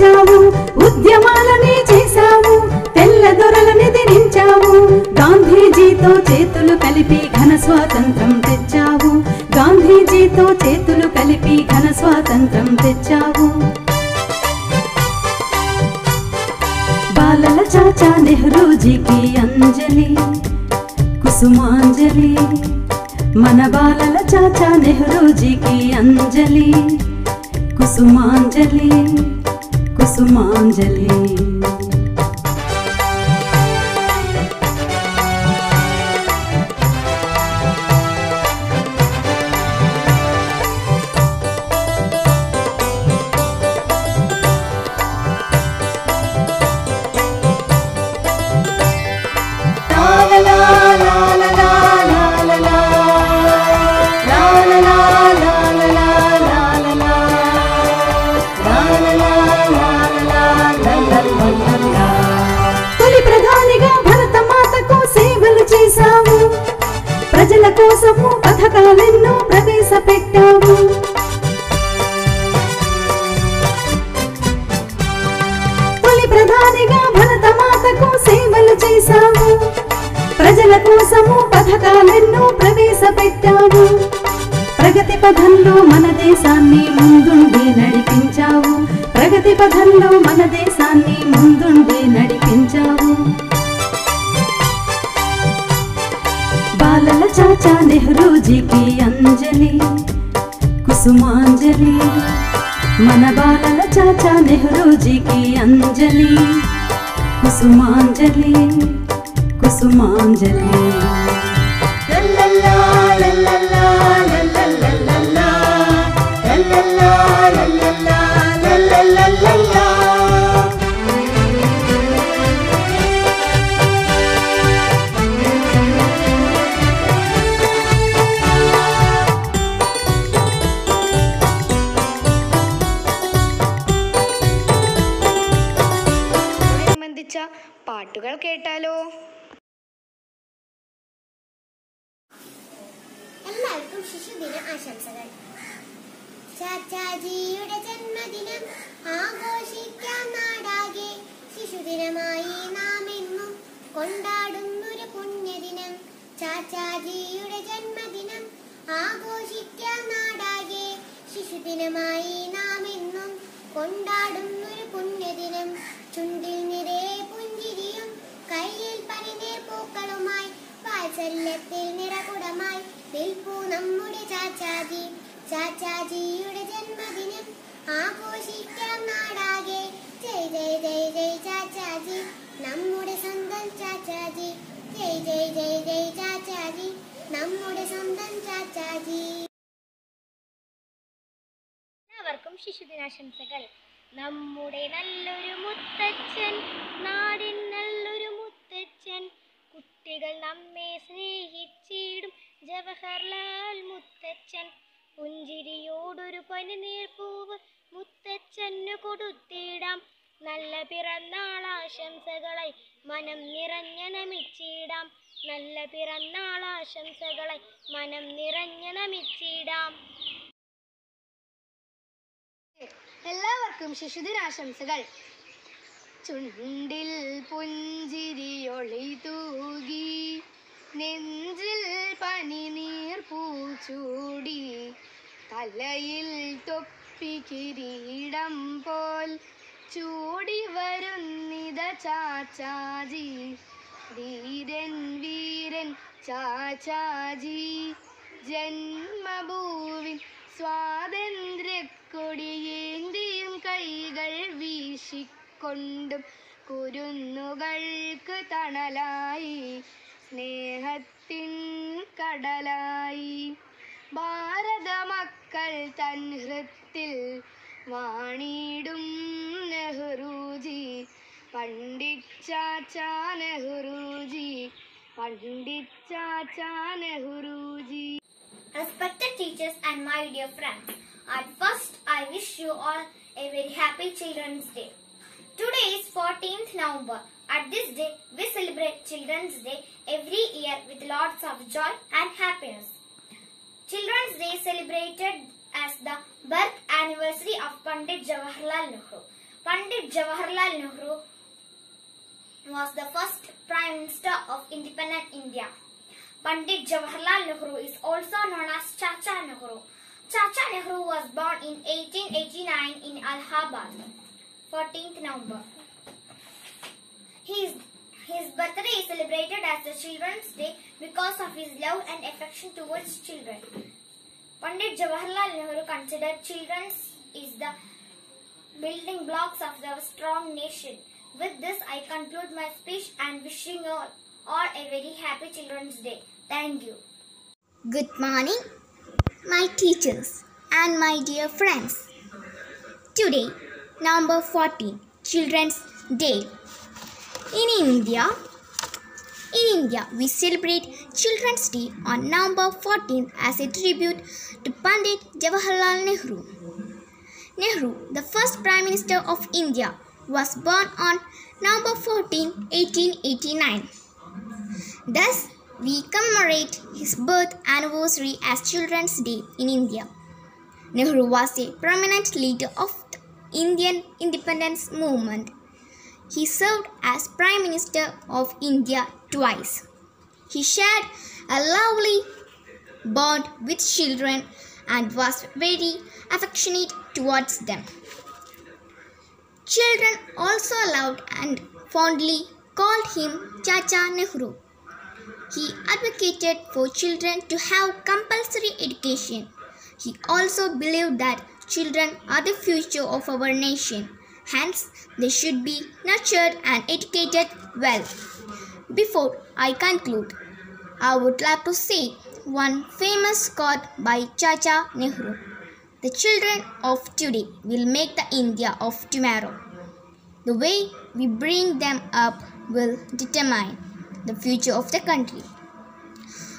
రచించావు, ఉద్యమాలని చేశావు, తెల్ల దొరలని దిరించావు. గాంధీజీతో చేతులు కలిపి ఘన స్వాతంత్రం తెచ్చావు, గాంధీజీతో చేతులు కలిపి ఘన స్వాతంత్రం తెచ్చావు. బాలల చాచా నెహ్రూజీకి అంజలి కుసుమాంజలి, మన బాలల చాచా నెహ్రూజీకి అంజలి కుసుమాంజలి కుసుమాంజలి. తొలి ప్రధానిగా భరత మాతకు సేవలు చేశావు, ప్రజల కోసము పథకాలెన్నో ప్రవేశపెట్టావు. తొలి ప్రధానిగా భరత మాతకు సేవలు చేశావు, ప్రజల కోసము పథకాలెన్నో ప్రవేశపెట్టావు. ప్రగతి పథంలో మన దేశాన్ని ముందుండి నడిపించావు, ప్రగతి పథంలో మన దేశాన్ని ముందుండి నడిపించావు. బాలల చాచా నెహ్రూజీకి అంజలి కుసుమాంజలి, మన బాలల చాచా నెహ్రూజీకి అంజలి కుసుమాంజలి కుసుమాంజలి. സംബന്ധിച്ച പാട്ടുകൾ കേട്ടാലോ? എല്ലാവർക്കും ശിശുദിന ആശംസകൾ. ചാച്ചാജിയുടെ ജന്മദിനം ആഘോഷിക്കാൻ നാടാകെ, ശിശുദിനമായി നാം എന്നും കൊണ്ടാടുന്നൊരു പുണ്യദിനം. ചാച്ചാജിയുടെ ജന്മദിനം ആഘോഷിക്കാൻ നാടാകെ, ശിശുദിനമായി നാം എന്നും കൊണ്ടാടുന്നൊരു പുണ്യദിനം. ചുണ്ടിൽ നിറയെ പുഞ്ചിരിയും കയ്യിൽ പനിനീർ പൂക്കളുമായി, വാത്സല്യത്തിൽ നിറകുടമായി നിൽപ്പൂ നമ്മുടെ ചാച്ചാജി. ചാച്ചാജിയുടെ ജന്മദിനം ആഘോഷിക്കാം നാടാകെ, ജയ് ജയ് ജയ് ജയ് ചാച്ചാജി, നമ്മുടെ സ്വന്തം ചാച്ചാജി. ജയ് ജയ് ജയ് ജയ് ചാച്ചാജി, നമ്മുടെ സ്വന്തം ചാച്ചാജി. എല്ലാവർക്കും ശിശുദിനാശംസകൾ. നമ്മുടെ നല്ലൊരു മുത്തച്ഛൻ, നാടിൻ നല്ലൊരു മുത്തച്ഛൻ, കുട്ടികൾ നമ്മെ സ്നേഹിച്ചിടും ജവഹർലാൽ മുത്തച്ഛൻ. പുഞ്ചിരിയോടൊരു പനിനീർപ്പൂവ് മുത്തച്ഛനു കൊടുത്തിടാം, നല്ല പിറന്നാൾ ആശംസകളായി മനം നിറഞ്ഞ നമിച്ചിടാം, നല്ല പിറന്നാൾ ആശംസകളായി മനം നിറഞ്ഞ നമിച്ചിടാം. എല്ലാവർക്കും ശിശുദിനാശംസകൾ. ചുണ്ടിൽ പുഞ്ചിരിയൊളി തൂകി, നെഞ്ചിൽ പനിനീർ പൂച്ചൂടി, തലയിൽ തൊപ്പി കിരീടം പോൽ ചൂടി വരുന്നിത ചാച്ചാജി. ധീരൻ വീരൻ ചാച്ചാജി, ജന്മഭൂവിൻ സ്വാതന്ത്ര്യക്കൊടിയേന്തിയും കൈകൾ വീശിക്കൊണ്ടും കുരുന്നുകൾക്ക് തണലായി സ്നേഹത്തിൻ കടലായി. ഭാരത മക്കൾ തൻ ഹൃത്തിൽ വാണിടും നെഹ്റൂജി, Pandit ചാച്ചാ നെഹ്റൂജി, Pandit ചാച്ചാ നെഹ്റൂജി. Respected teachers and my dear friends, at first I wish you all a very happy Children's Day. Today is 14th November. At this day, we celebrate Children's Day every year with lots of joy and happiness. Children's Day celebrated as the birth anniversary of Pandit Jawaharlal Nehru. Pandit Jawaharlal Nehru was the first Prime Minister of independent India. Pandit Jawaharlal Nehru is also known as Chacha Nehru. Chacha Nehru was born in 1889 in Allahabad, 14th November. His birthday is celebrated as the Children's Day because of his love and affection towards children. Pandit Jawaharlal Nehru considered children is the building blocks of the strong nation. With this, I conclude my speech and wishing you all a very happy Children's Day. Thank you. Good morning, my teachers and my dear friends. Today, November 14, Children's Day. In India, we celebrate Children's Day on November 14 as a tribute to Pandit Jawaharlal Nehru. Nehru, the first Prime Minister of India, was born on November 14, 1889. Thus, we commemorate his birth anniversary as Children's Day in India. Nehru was a prominent leader of the Indian independence movement. He served as Prime Minister of India twice. He shared a lovely bond with children and was very affectionate towards them. Children also loved and fondly called him Chacha Nehru. He advocated for children to have compulsory education. He also believed that children are the future of our nation. Hence, they should be nurtured and educated well. Before I conclude, I would like to say one famous quote by Chacha Nehru. The children of today will make the India of tomorrow. The way we bring them up will determine the future of the country.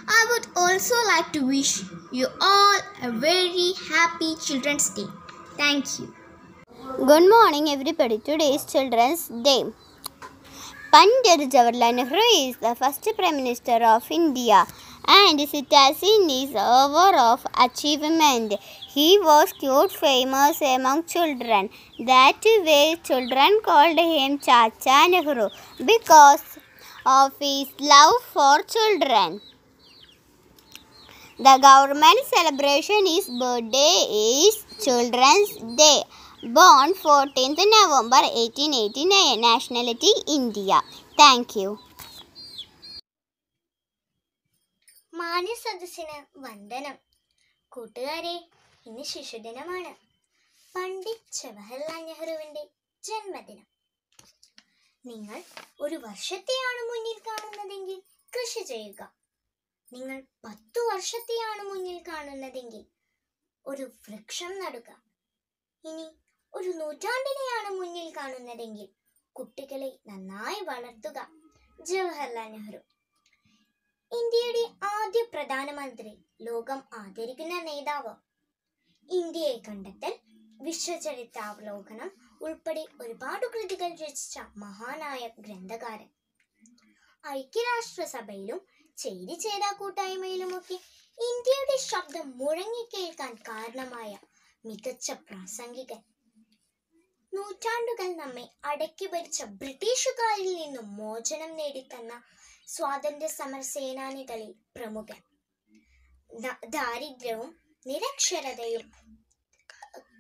I would also like to wish you all a very happy Children's Day. Thank you. Good morning, everybody. Today is Children's Day. Pandit Jawaharlal Nehru is the first Prime Minister of India and it has in his hour of achievement. He was quite famous among children. That way, children called him Chacha Nehru because of his love for children. The government celebration his birthday is Children's Day. Born 14th November 1889. Nationality India. Thank you. മാന്യസദസ്സിന് വന്ദനം. കൂട്ടുകാരെ, ഇന്ന് ശിശുദിനമാണ്. പണ്ഡിറ്റ് ജവഹർലാൽ നെഹ്റുവിന്റെ ജന്മദിനം. നിങ്ങൾ ഒരു വർഷത്തെയാണ് മുന്നിൽ കാണുന്നതെങ്കിൽ കൃഷി ചെയ്യുക. നിങ്ങൾ 10 വർഷത്തെയാണ് മുന്നിൽ കാണുന്നതെങ്കിൽ ഒരു വൃക്ഷം നടുക. ഇനി ഒരു നൂറ്റാണ്ടിനെയാണ് മുന്നിൽ കാണുന്നതെങ്കിൽ കുട്ടികളെ നന്നായി വളർത്തുക. ജവഹർലാൽ നെഹ്റു ഇന്ത്യയുടെ ആദ്യ പ്രധാനമന്ത്രി, ലോകം ആദരിക്കുന്ന നേതാവ്, ഇന്ത്യയെ കണ്ടെത്തൽ, വിശ്വചരിത്രാവലോകനം ഉൾപ്പെടെ ഒരുപാട് കൃതികൾ രചിച്ച മഹാനായ ഗ്രന്ഥകാരൻ. ഐക്യരാഷ്ട്രസഭയിലും ചേരിചേരാ കൂട്ടായ്മയിലുമൊക്കെ ഇന്ത്യയുടെ ശബ്ദം മുഴങ്ങിക്കേൾക്കാൻ കാരണമായ മികച്ച പ്രാസംഗികൻ. നൂറ്റാണ്ടുകൾ നമ്മെ അടക്കി ഭരിച്ച ബ്രിട്ടീഷുകാരിൽ നിന്നും മോചനം നേടിത്തന്ന സ്വാതന്ത്ര്യ സമര സേനാനികളിൽ പ്രമുഖൻ. ദാരിദ്ര്യവും നിരക്ഷരതയും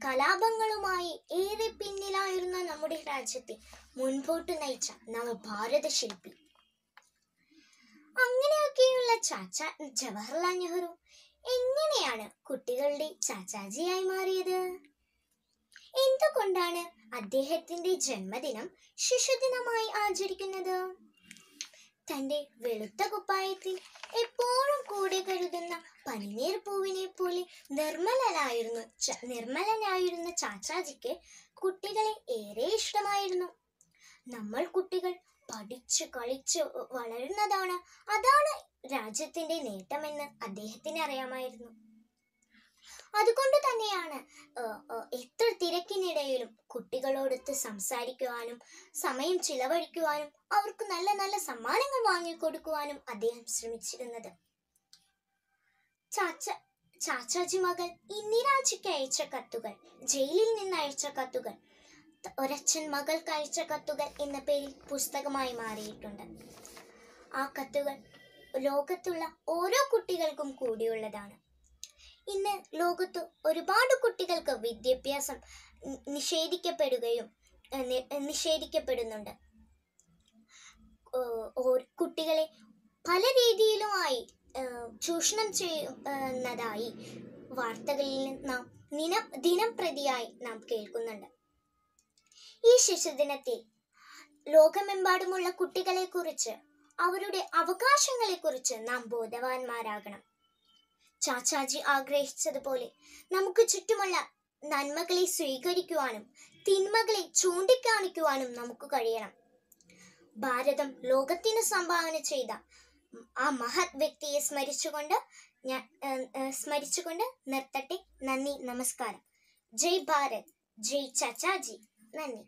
കലാപങ്ങളുമായി ഏറെ പിന്നിലായിരുന്ന നമ്മുടെ രാജ്യത്തെ മുൻപോട്ട് നയിച്ച നവഭാരത ശില്പി. അങ്ങനെയൊക്കെയുള്ള ചാച്ച ജവഹർലാൽ നെഹ്റു എങ്ങനെയാണ് കുട്ടികളുടെ ചാച്ചാജിയായി മാറിയത്? എന്തുകൊണ്ടാണ് അദ്ദേഹത്തിന്റെ ജന്മദിനം ശിശുദിനമായി ആചരിക്കുന്നത്? തന്റെ വെളുത്ത കുപ്പായത്തിൽ എപ്പോഴും കൂടെ കരുതുന്ന പനിനീർ പൂവിനെ പോലെ നിർമ്മലനായിരുന്ന ചാച്ചാജിക്ക് കുട്ടികളെ ഏറെ ഇഷ്ടമായിരുന്നു. നമ്മൾ കുട്ടികൾ പഠിച്ച് കളിച്ച് വളരുന്നതാണ്, അതാണ് രാജ്യത്തിന്റെ നേട്ടമെന്ന് അദ്ദേഹത്തിന് അറിയാമായിരുന്നു. അതുകൊണ്ട് തന്നെയാണ് എത്ര തിരക്കിനിടയിലും കുട്ടികളോടൊത്ത് സംസാരിക്കുവാനും സമയം ചിലവഴിക്കുവാനും അവർക്ക് നല്ല നല്ല സമ്മാനങ്ങൾ വാങ്ങിക്കൊടുക്കുവാനും അദ്ദേഹം ശ്രമിച്ചിരുന്നത്. ചാച്ചാജി മകൾ ഇന്ദിരാജിക്ക് അയച്ച കത്തുകൾ, ജയിലിൽ നിന്ന് അയച്ച കത്തുകൾ ഒരച്ഛൻ മകൾക്ക് അയച്ച കത്തുകൾ എന്ന പേരിൽ പുസ്തകമായി മാറിയിട്ടുണ്ട്. ആ കത്തുകൾ ലോകത്തുള്ള ഓരോ കുട്ടികൾക്കും കൂടിയുള്ളതാണ്. ഇന്ന് ലോകത്ത് ഒരുപാട് കുട്ടികൾക്ക് വിദ്യാഭ്യാസം നിഷേധിക്കപ്പെടുന്നുണ്ട്. കുട്ടികളെ പല രീതിയിലുമായി ചൂഷണം ചെയ്യുന്നതായി വാർത്തകളിൽ നാം ദിനം പ്രതിയായി നാം കേൾക്കുന്നുണ്ട്. ഈ ശിശുദിനത്തിൽ ലോകമെമ്പാടുമുള്ള കുട്ടികളെക്കുറിച്ച്, അവരുടെ അവകാശങ്ങളെക്കുറിച്ച് നാം ബോധവാന്മാരാകണം. ചാച്ചാജി ആഗ്രഹിച്ചതുപോലെ നമുക്ക് ചുറ്റുമുള്ള നന്മകളെ സ്വീകരിക്കുവാനും തിന്മകളെ ചൂണ്ടിക്കാണിക്കുവാനും നമുക്ക് കഴിയണം. ഭാരതം ലോകത്തിന് സംഭാവന ചെയ്ത ആ മഹത് വ്യക്തിയെ സ്മരിച്ചുകൊണ്ട് നിർത്തട്ടെ. നന്ദി, നമസ്കാരം. ജയ് ഭാരത്, ജയ് ചാച്ചാജി. നന്ദി.